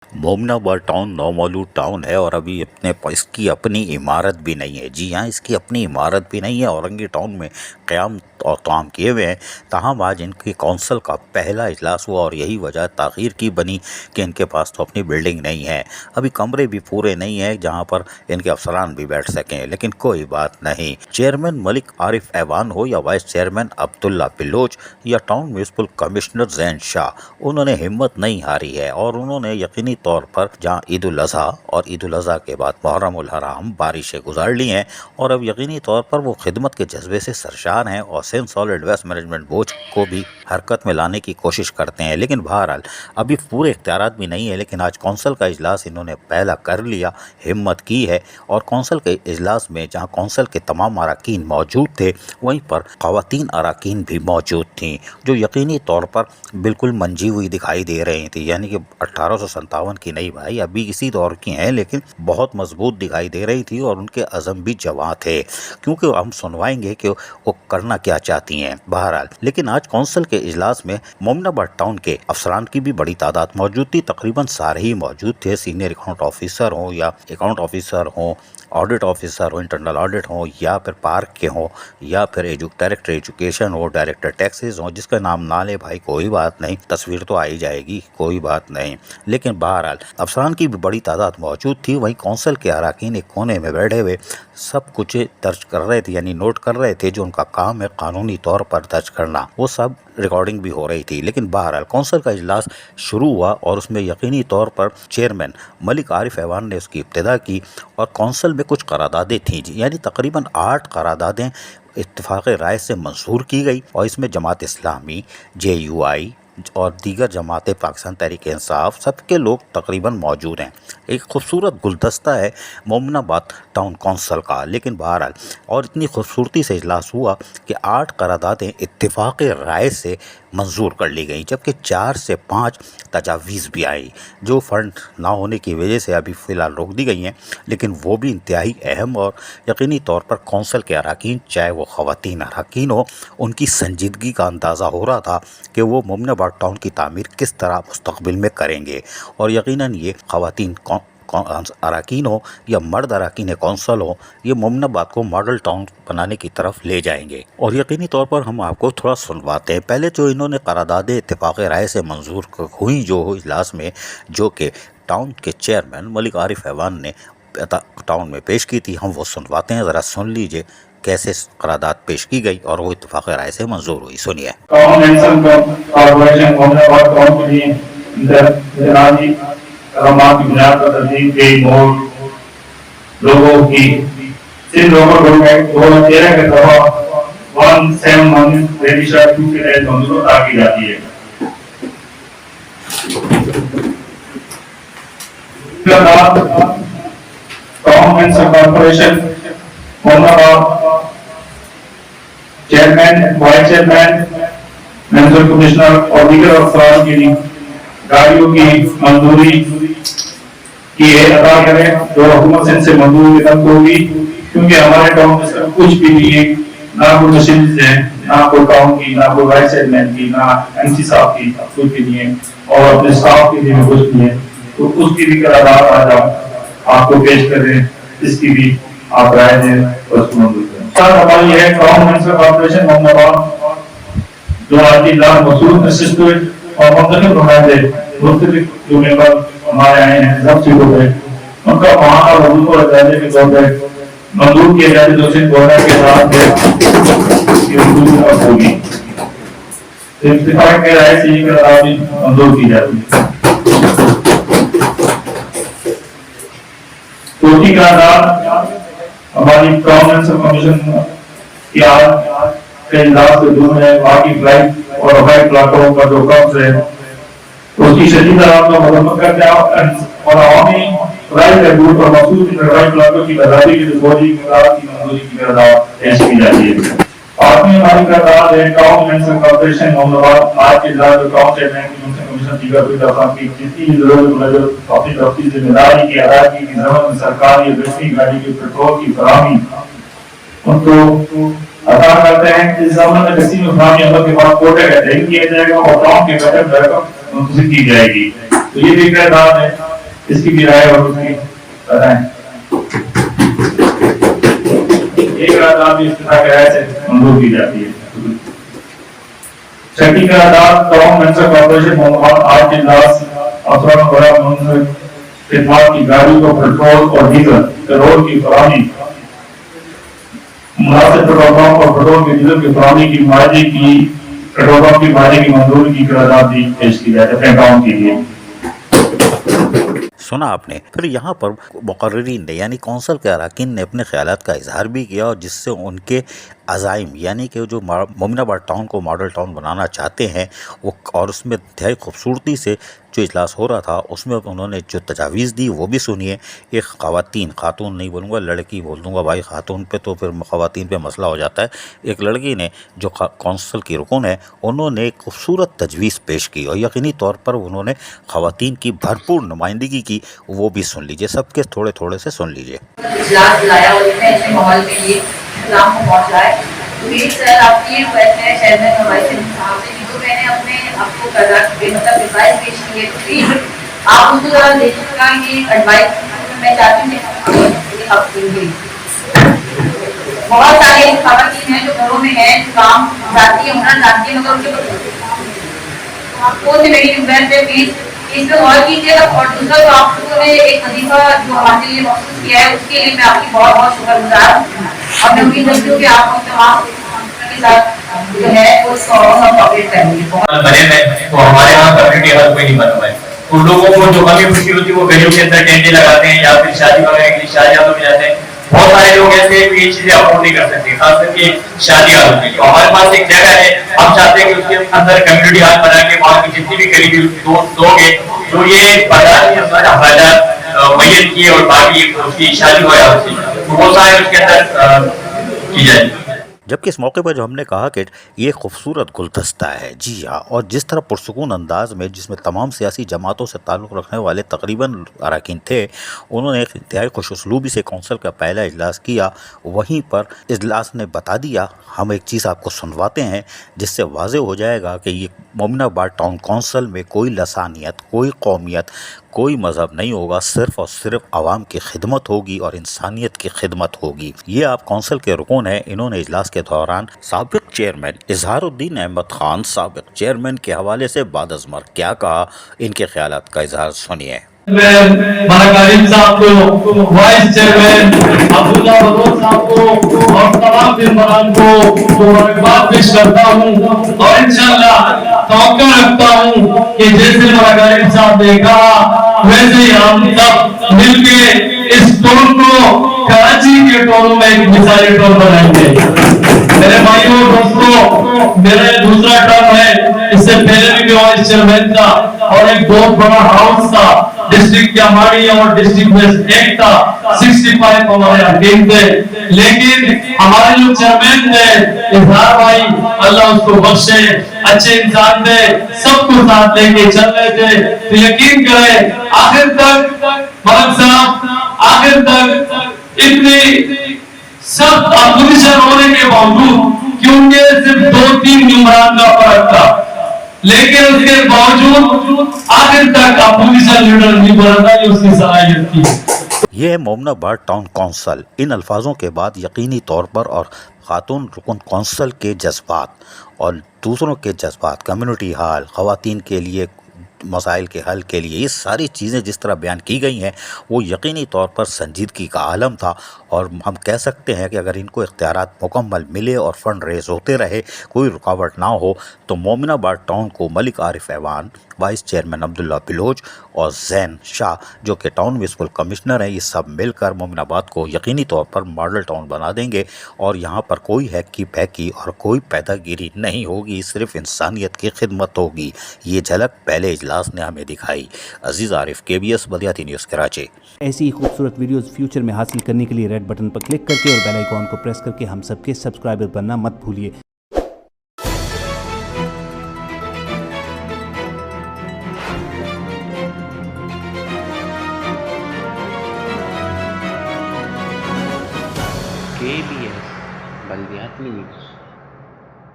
मोमनाबाद town नौमौलूद town है और अभी इसकी अपनी इमारत भी नहीं है। जी हाँ, इसकी अपनी इमारत भी नहीं है। औरंगी टाउन में क़याम और काम किए हुए हैं। ताहम आज इनकी कौंसल का पहला इजलास हुआ और यही वजह ताख़ीर की बनी कि इनके पास तो अपनी बिल्डिंग नहीं है, अभी कमरे भी पूरे नहीं हैं जहाँ पर इनके अफसरान भी बैठ सकें। लेकिन कोई बात नहीं, चेयरमैन मलिक आरिफ ऐवान हो या वाइस चेयरमैन अब्दुल्ला बिलोच या town municipal commissioner Jain Shah, उन्होंने हिम्मत नहीं हारी है और उन्होंने यकीनी तौर पर जहाँ ईद उल अज़हा और ईद उल अज़हा के बाद मुहर्रम उल हराम बारिशें गुजार ली हैं और अब यकीनी तौर पर वो खिदमत के जज्बे से सरशार हैं और Sindh solid waste management board को भी हरकत में लाने की कोशिश करते हैं। लेकिन बहरहाल अभी पूरे इख्तियारात भी नहीं है। लेकिन आज कौंसल का इजलास इन्होंने पहला कर लिया, हिम्मत की है और कौंसल के इजलास में जहाँ कौंसल के तमाम अरकान मौजूद थे वहीं पर ख़वातीन अरकान भी मौजूद थीं जो यकीनी तौर पर बिल्कुल मंजी हुई दिखाई दे रही थी। यानी कि 1857 की नहीं भाई, अभी इसी दौर की हैं लेकिन बहुत मजबूत दिखाई दे रही थी और उनके अज़म भी जवां थे, क्योंकि हम सुनवाएंगे कि वो करना क्या चाहती हैं। बहरहाल लेकिन आज कौंसल के इजलास में मोमनाबाद टाउन के अफसरान की भी बड़ी तादाद मौजूद थी। तकरीबन सारे ही मौजूद थे, सीनियर अकाउंट ऑफिसर हों या अकाउंट ऑफिसर हों, ऑडिट ऑफिसर हो, इंटरनल ऑडिट हो या फिर पार्क के हों या फिर डायरेक्टर एजुकेशन हो, डायरेक्टर टैक्सेस हो, जिसका नाम ना ले भाई कोई बात नहीं, तस्वीर तो आई जाएगी, कोई बात नहीं। लेकिन बहरहाल अफसरान की भी बड़ी तादाद मौजूद थी। वहीं कौंसल के अरकान एक कोने में बैठे हुए सब कुछ दर्ज कर रहे थे, यानी नोट कर रहे थे, जो उनका काम है कानूनी तौर पर दर्ज करना, वो सब रिकॉर्डिंग भी हो रही थी। लेकिन बहरहाल कौंसल का इजलास शुरू हुआ और उसमें यकीनी तौर पर चेयरमैन मलिक आरिफ ऐवान ने उसकी इब्तिदा की और कौंसल में कुछ करारदादें थीं, यानी तकरीबन 8 करारदादें इत्तेफाक राय से मंजूर की गई और इसमें जमात इस्लामी, JUI और दीगर जमातें, पाकिस्तान तहरीक इंसाफ, सबके लोग तकरीबन मौजूद हैं। एक खूबसूरत गुलदस्ता है मोमनाबाद टाउन कौंसल का। लेकिन बहरहाल और इतनी खूबसूरती से इजलास हुआ कि 8 करारदादें इत्तेफाक राय से मंजूर कर ली गई, जबकि 4 से 5 तजावीज़ भी आई जो फ़ंड ना होने की वजह से अभी फ़िलहाल रोक दी गई हैं। लेकिन वो भी इंतहाई अहम और यकीनी तौर पर कौंसल के अरकान, चाहे वो ख़वातीन अरकान हो, उनकी संजीदगी का अंदाज़ा हो रहा था कि वो मोमनाबाद टाउन की तामीर किस तरह मुस्तक़बिल में करेंगे। और यकीनन ये ख़वातीन अरकान हो या मर्द अरकान कौंसल हो, ये मोमनाबाद को मॉडल टाउन बनाने की तरफ ले जाएंगे। और यकीनी तौर पर हम आपको थोड़ा सुनवाते हैं। पहले जो इन्होंने करारदादें इत्तेफाक राय से मंजूर हुई जो इजलास में, जो कि टाउन के चेयरमैन मलिक आरिफ ऐवान ने टाउन में पेश की थी, हम वो सुनवाते हैं। ज़रा सुन लीजिए कैसे करारदाद पेश की गई और वो इत्तेफाक राय से मंजूर हुई। सुनिए। की बुनियाद पर तस्दीक गई लोगों की सिर्फ लोगों गवर्नमेंट 2013 के दफा 171 रजिस्टर 2 के तहत मंजूर की जाती है। Government corporation Mominabad chairman, vice chairman, municipal commissioner और दीगर अफसरान की गाड़ियों की मंजूरी की अदा करें जो हुकूमत से इनसे मंजूरी तक होगी, क्योंकि हमारे टाउन में कुछ भी नहीं है, ना कोई मशीन है, ना कोई टाउन की, ना कोई वाइस चेयरमैन की, ना MC साहब की, कुछ भी नहीं है और अपने स्टाफ की भी कुछ नहीं है। तो उसकी भी करारदाद आज आपको पेश करें, इसकी भी आप राय दें और उसको मंजूर करें। सर हमारी है टाउन म्युनिसिपल कॉर्पोरेशन मोमनाबाद जो आज मसूद असिस्टेंट और मुख्तलिफ नुमाइंदे मुख्तलिफ जो मेंबर हमारे आए हैं सब सीटों पे, उनका वहाँ का वजूद और अजादे के तौर पे मंजूर किए जाते जो सिंध गवर्नर के साथ होगी, इत्तेफाक के राय से ये करार भी मंजूर की जाती है। चौथी करारदाद हमारी टाउन कमीशन की आज के इजलास से दूर है, बाकी फ्लाइट और हवाई प्लाटफॉर्म का जो कब्ज है उसकी शदीद आवाज में मरम्मत करते हैं और अवामी राय के दूर और मखसूस हवाई प्लाटफॉर्म की आजादी की रिपोर्टी की मंजूरी की करारदाद पेश की जाती है। आठवीं हमारी करारदाद है टाउन म्युनिसिपल कॉर्पोरेशन मोमनाबाद आज के इजलास में टाउन चेयरमैन की म्युनिसिपल कमीशन दीगर अफराद की जितनी जरूरत अपनी अपनी जिम्मेदारी की अदायगी की जरूरत सरकारी बेहतरीन गाड़ी के पेट्रोल की फराहमी उनको अदा करते हैं। इस जमाने में किसी में फराहमी अमल के बाद कोटे का तय किया जाएगा और टाउन के बजट रकम की जाएगी। तो ये भी करारदाद है। اس کی بھی رائے اور اس کی رائے ایک قرارداد بھی افتتاح کی رائے سے منظور کی جاتی ہے. چھٹی قرارداد ٹاؤن منسٹر کارپوریشن محمد آج کے اجلاس افسران وغیرہ منظر خدمات کی گاڑیوں کو پیٹرول اور ڈیزل پیٹرول کی فراہمی مناسب پیٹرول پمپ اور پیٹرول کے ڈیزل کی فراہمی کی معاہدے کی پیٹرول پمپ کی معاہدے کی منظوری کی قرارداد بھی پیش کی جائے اپنے ٹاؤن کے لیے. سنا آپ نے. پھر یہاں پر مقررین نے یعنی کونسل کے اراکین نے اپنے خیالات کا اظہار بھی کیا اور جس سے ان کے عزائم یعنی کہ جو مومن آباد ٹاؤن کو ماڈل ٹاؤن بنانا چاہتے ہیں وہ اور اس میں انتہائی خوبصورتی سے جو اجلاس ہو رہا تھا اس میں انہوں نے جو تجاویز دی وہ بھی سنیے. ایک خاتون نہیں بولوں گا لڑکی بول دوں گا بھائی خاتون پہ تو پھر خواتین پہ مسئلہ ہو جاتا ہے. ایک لڑکی نے جو کونسل کی رکن ہے انہوں نے ایک خوبصورت تجویز پیش کی اور یقینی طور پر انہوں نے خواتین کی بھرپور نمائندگی کی. وہ بھی سن لیجئے سب کے تھوڑے تھوڑے سے سن لیجئے. اجلاس بلایا اور اتنے اچھے ماحول میں یہ اسلام کو پہنچا ہے. امید سر آپ کی ریکویسٹ ہے چیئرمین وائس چیئرمین صاحب سے جو میں نے اپنے آپ کو مطلب ریوائز پیش کی ہے تو پلیز آپ اس کو ذرا دیکھیے گا. یہ ایڈوائس میں چاہتی ہوں آپ کے لیے بہت ساری ایسی خواتین ہیں جو گھروں میں ہیں جو کام جاتی ہے ہنر جانتی ہے مگر ان کے آپ کو میری ریکویسٹ ہے پلیز اس پہ غور کیجیے گا. اور دوسرا جو آپ لوگوں نے ایک وظیفہ جو ہمارے لیے مخصوص کیا ہے اس کے لیے میں آپ کی بہت بہت شکر گزار ہوں اور میں امید کرتی ہوں کہ آپ کو تمام کے ساتھ جو ہے وہ ہم کوآپریٹ کریں گے. بنے ہوئے تو ہمارے یہاں کمیونٹی ہال کوئی نہیں بنا ہوا ہے. ان لوگوں کو جو کمی خوشی ہوتی ہے وہ گلیوں کے اندر ٹینٹیں لگاتے ہیں یا پھر شادی وغیرہ کے لیے شادیوں میں جاتے ہیں. بہت سارے لوگ ایسے ہیں کہ یہ چیزیں افورڈ نہیں کر سکتے خاص کر کے شادی ہالوں میں. تو ہمارے پاس ایک جگہ ہے ہم چاہتے ہیں کہ اس کے اندر کمیونٹی ہال بنا کے وہاں کی جتنی بھی قریبی لوگ ہیں جو یہ بازار کے اخراجات میت کیے اور باقی اس کی شادی وغیرہ ہوتی ہے تو وہ سارے اس کے اندر کی جائے. جبکہ اس موقع پر جو ہم نے کہا کہ یہ خوبصورت گلدستہ ہے جی ہاں اور جس طرح پرسکون انداز میں جس میں تمام سیاسی جماعتوں سے تعلق رکھنے والے تقریباً اراکین تھے انہوں نے ایک انتہائی خوش اسلوبی سے کونسل کا پہلا اجلاس کیا. وہیں پر اجلاس نے بتا دیا ہم ایک چیز آپ کو سنواتے ہیں جس سے واضح ہو جائے گا کہ یہ مومن آباد ٹاؤن کونسل میں کوئی لسانیت کوئی قومیت کوئی مذہب نہیں ہوگا. صرف اور صرف عوام کی خدمت ہوگی اور انسانیت کی خدمت ہوگی. یہ آپ کونسل کے رکن ہیں. انہوں نے اجلاس کے دوران سابق چیئرمین اظہار الدین احمد خان سابق چیئرمین کے حوالے سے بعد از مرگ کیا کہا ان کے خیالات کا اظہار سنیے. کریم صاحب کو وائس چیئرمین عبداللہ بدور صاحب کو اور تمام ممبران کو مبارکباد پیش کرتا ہوں اور انشاءاللہ توقع رکھتا ہوں کہ جیسے کریم صاحب نے کہا ویسے ہی ہم سب مل کے اس ٹون کو کراچی کے ٹونوں میں ایک مثالی ٹون بنائیں گے. میرے بھائیوں دوستوں میرا دوسرا ٹرم ہے. اس سے پہلے بھی وائس چیئرمین تھا اور ایک بہت بڑا ہاؤس تھا ڈسٹرکٹ کا ہماری اور ڈسٹرکٹ میں ایک تھا 65 ہمارے حکیم تھے. لیکن ہمارے جو چیئرمین تھے اظہار بھائی اللہ اس کو بخشے اچھے انسان تھے سب کو ساتھ لے کے چل رہے تھے. تو یقین کریں آخر تک ملک صاحب آخر تک اتنی سخت اپوزیشن ہونے کے باوجود کیونکہ صرف 2-3 ممبران کا فرق تھا لیکن اس کے باوجود آخر تک اپوزیشن لیڈر نہیں بنا تھا. یہ اس کی صلاحیت تھی. یہ ہے مومن آباد ٹاؤن کونسل. ان الفاظوں کے بعد یقینی طور پر اور خاتون رکن کونسل کے جذبات اور دوسروں کے جذبات کمیونٹی ہال خواتین کے لیے مسائل کے حل کے لیے یہ ساری چیزیں جس طرح بیان کی گئی ہیں وہ یقینی طور پر سنجیدگی کا عالم تھا. اور ہم کہہ سکتے ہیں کہ اگر ان کو اختیارات مکمل ملے اور فنڈ ریز ہوتے رہے کوئی رکاوٹ نہ ہو تو مومن آباد ٹاؤن کو ملک عارف ایوان وائس چیئرمین عبداللہ بلوچ اور زین شاہ جو کہ ٹاؤن میونسپل کمشنر ہیں یہ سب مل کر مومن آباد کو یقینی طور پر ماڈل ٹاؤن بنا دیں گے. اور یہاں پر کوئی ہیکی پیکی اور کوئی پیدا گیری نہیں ہوگی صرف انسانیت کی خدمت ہوگی. یہ جھلک پہلے اجلاس نے ہمیں دکھائی. عزیز عارف KBS بلدیاتی نیوز کراچی. ایسی ہی خوبصورت ویڈیوز فیوچر میں حاصل کرنے کے لیے ریڈ بٹن پر کلک کر کے اور بیل آئیکن کو پریس کر کے ہم سب کے سبسکرائبر بننا مت بھولیے. KBS بلدیاتی نیوز.